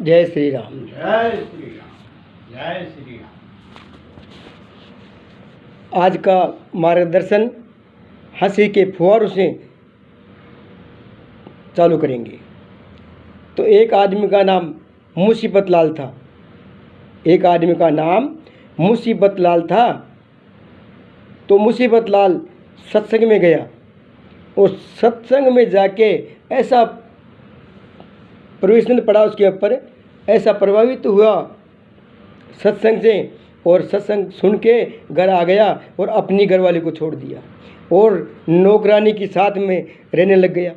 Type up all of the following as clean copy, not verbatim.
जय श्री राम। जय श्री राम। जय श्री राम। आज का मार्गदर्शन हंसी के फुहारों से चालू करेंगे। तो एक आदमी का नाम मुसीबत लाल था। एक आदमी का नाम मुसीबत लाल था। तो मुसीबत लाल सत्संग में गया और सत्संग में जाके ऐसा प्रवेशन पड़ा उसके ऊपर, ऐसा प्रभावित हुआ सत्संग से और सत्संग सुन के घर आ गया और अपनी घरवाली को छोड़ दिया और नौकरानी के साथ में रहने लग गया।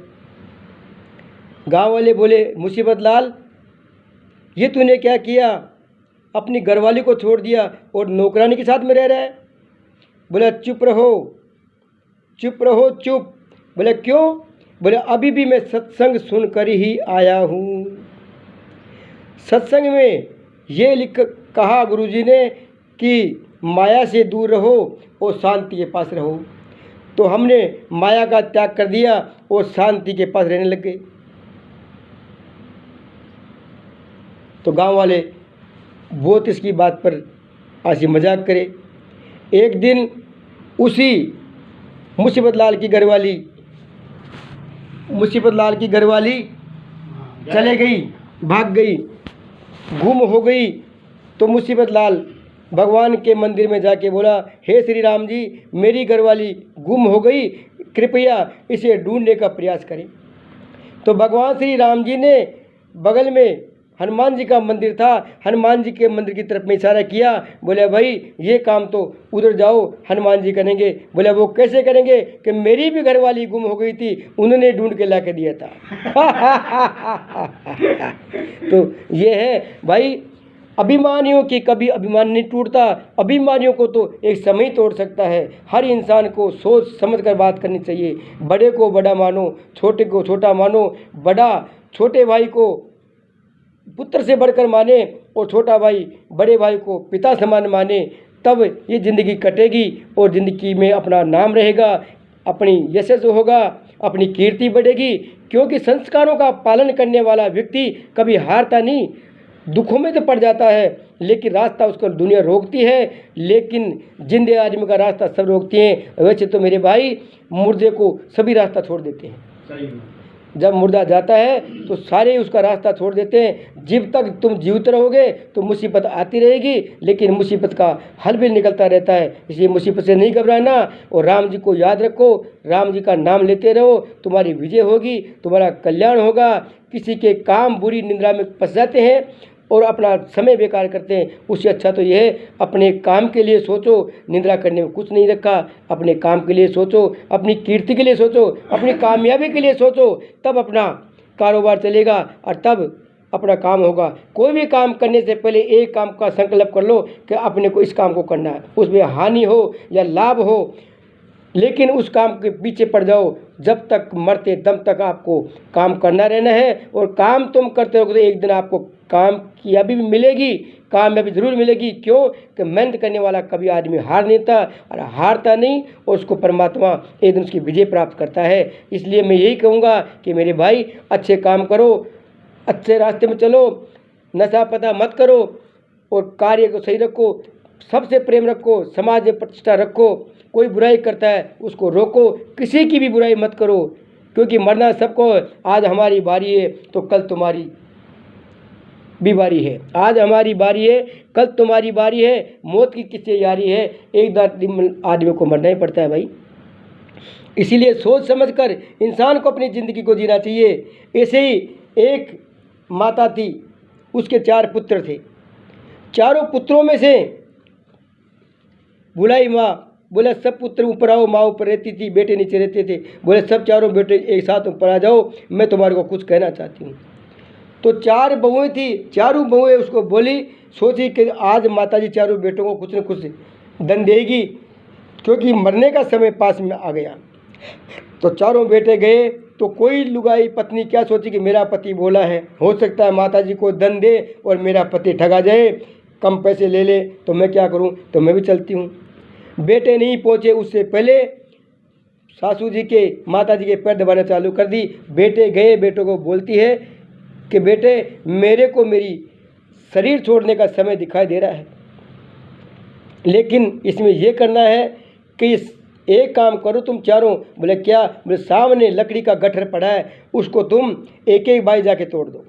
गांव वाले बोले, मुसीबत लाल, ये तूने क्या किया? अपनी घरवाली को छोड़ दिया और नौकरानी के साथ में रह रहा है। बोला, चुप रहो, चुप रहो, चुप। बोले, क्यों? बोले, अभी भी मैं सत्संग सुनकर ही आया हूँ। सत्संग में ये कहा गुरुजी ने कि माया से दूर रहो और शांति के पास रहो। तो हमने माया का त्याग कर दिया और शांति के पास रहने लग गए। तो गांव वाले बहुत इसकी बात पर हंसी मजाक करे। एक दिन उसी मुसीबत लाल की घरवाली चले गई, भाग गई, गुम हो गई। तो मुसीबत लाल भगवान के मंदिर में जाके बोला, हे श्री राम जी, मेरी घरवाली गुम हो गई, कृपया इसे ढूंढने का प्रयास करें। तो भगवान श्री राम जी ने बगल में हनुमान जी का मंदिर था, हनुमान जी के मंदिर की तरफ में इशारा किया। बोले, भाई ये काम तो उधर जाओ, हनुमान जी करेंगे। बोले, वो कैसे करेंगे कि मेरी भी घरवाली गुम हो गई थी, उन्होंने ढूंढ के ला के दिया था। तो ये है भाई, अभिमानियों की कभी अभिमान नहीं टूटता। अभिमानियों को तो एक समय तोड़ सकता है। हर इंसान को सोच समझ कर बात करनी चाहिए। बड़े को बड़ा मानो, छोटे को छोटा मानो। बड़ा छोटे भाई को पुत्र से बढ़कर माने और छोटा भाई बड़े भाई को पिता समान माने, तब ये ज़िंदगी कटेगी और ज़िंदगी में अपना नाम रहेगा, अपनी यशस्स होगा, अपनी कीर्ति बढ़ेगी। क्योंकि संस्कारों का पालन करने वाला व्यक्ति कभी हारता नहीं। दुखों में तो पड़ जाता है, लेकिन रास्ता उसको दुनिया रोकती है, लेकिन जिंदे आदमी का रास्ता सब रोकती हैं। वैसे तो मेरे भाई, मुर्दे को सभी रास्ता छोड़ देते हैं। सही। जब मुर्दा जाता है तो सारे उसका रास्ता छोड़ देते हैं। जब तक तुम जीवित रहोगे तो मुसीबत आती रहेगी, लेकिन मुसीबत का हल भी निकलता रहता है। इसलिए मुसीबत से नहीं घबराना और राम जी को याद रखो, राम जी का नाम लेते रहो, तुम्हारी विजय होगी, तुम्हारा कल्याण होगा। किसी के काम बुरी निंद्रा में फंस जाते हैं और अपना समय बेकार करते हैं। उससे अच्छा तो यह है, अपने काम के लिए सोचो। निंद्रा करने में कुछ नहीं रखा। अपने काम के लिए सोचो, अपनी कीर्ति के लिए सोचो, अपनी कामयाबी के लिए सोचो, तब अपना कारोबार चलेगा और तब अपना काम होगा। कोई भी काम करने से पहले एक काम का संकल्प कर लो कि अपने को इस काम को करना है, उसमें हानि हो या लाभ हो, लेकिन उस काम के पीछे पड़ जाओ। जब तक मरते दम तक आपको काम करना रहना है और काम तुम करते रहोगे तो एक दिन आपको काम की अभी भी मिलेगी, कामयाबी जरूर मिलेगी। क्यों कि मेहनत करने वाला कभी आदमी हार नहीं था और हारता नहीं, और उसको परमात्मा एक दिन उसकी विजय प्राप्त करता है। इसलिए मैं यही कहूँगा कि मेरे भाई, अच्छे काम करो, अच्छे रास्ते में चलो, नशा पता मत करो और कार्य को सही रखो, सबसे प्रेम रखो, समाज में प्रतिष्ठा रखो। कोई बुराई करता है उसको रोको, किसी की भी बुराई मत करो, क्योंकि मरना सबको। आज हमारी बारी है तो कल तुम्हारी भी बारी है। आज हमारी बारी है, कल तुम्हारी बारी है। मौत की किससे यारी है? एक दिन आदमी को मरना ही पड़ता है भाई। इसीलिए सोच समझकर इंसान को अपनी ज़िंदगी को जीना चाहिए। ऐसे ही एक माता थी, उसके 4 पुत्र थे। चारों पुत्रों में से बुलाई माँ। बोले, सब पुत्र ऊपर आओ। माँ ऊपर रहती थी, बेटे नीचे रहते थे। बोले, सब चारों बेटे एक साथ ऊपर आ जाओ, मैं तुम्हारे को कुछ कहना चाहती हूँ। तो 4 बहुएं थी, चारों बहुएं उसको बोली, सोची कि आज माताजी चारों बेटों को कुछ न कुछ दंड देगी, क्योंकि मरने का समय पास में आ गया। तो चारों बेटे गए तो कोई लुगाई पत्नी क्या सोची कि मेरा पति बोला है, हो सकता है माताजी को दंड दे और मेरा पति ठगा जाए, कम पैसे ले ले, तो मैं क्या करूं, तो मैं भी चलती हूं। बेटे नहीं पहुंचे उससे पहले सासू जी के माता जी के पैर दबाना चालू कर दी। बेटे गए, बेटों को बोलती है कि बेटे मेरे को मेरी शरीर छोड़ने का समय दिखाई दे रहा है, लेकिन इसमें ये करना है कि इस एक काम करो तुम चारों। बोले क्या? बोले सामने लकड़ी का गट्ठर पड़ा है, उसको तुम एक एक बाई जाके तोड़ दो।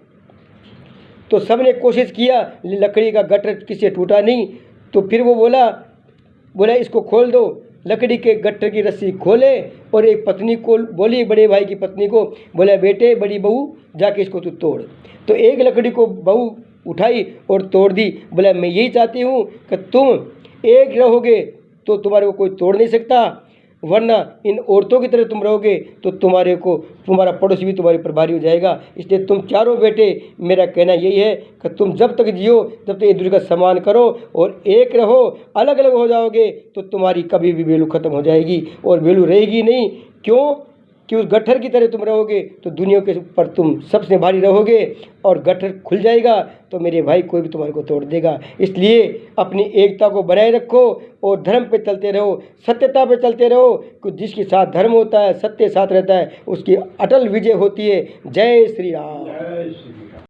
तो सब ने कोशिश किया, लकड़ी का गट्ठर किसी टूटा नहीं। तो फिर वो बोला इसको खोल दो। लकड़ी के गट्ठर की रस्सी खोले और एक पत्नी को बोली, बड़े भाई की पत्नी को, बोला बेटे बड़ी बहू जाके इसको तू तोड़। तो एक लकड़ी को बहू उठाई और तोड़ दी। बोला मैं यही चाहती हूँ कि तुम एक रहोगे तो तुम्हारे को कोई तोड़ नहीं सकता, वरना इन औरतों की तरह तुम रहोगे तो तुम्हारा पड़ोसी भी तुम्हारे पर भारी हो जाएगा। इसलिए तुम चारों बेटे, मेरा कहना यही है कि तुम जब तक जियो तब तक एक दूसरे का सम्मान करो और एक रहो। अलग अलग हो जाओगे तो तुम्हारी कभी भी वैल्यू ख़त्म हो जाएगी और वैल्यू रहेगी नहीं। क्यों? कि उस गट्ठर की तरह तुम रहोगे तो दुनिया के ऊपर तुम सबसे भारी रहोगे और गट्ठर खुल जाएगा तो मेरे भाई कोई भी तुम्हारे को तोड़ देगा। इसलिए अपनी एकता को बनाए रखो और धर्म पे चलते रहो, सत्यता पे चलते रहो। कि जिसके साथ धर्म होता है, सत्य साथ रहता है, उसकी अटल विजय होती है। जय श्री राम। जय श्री राम।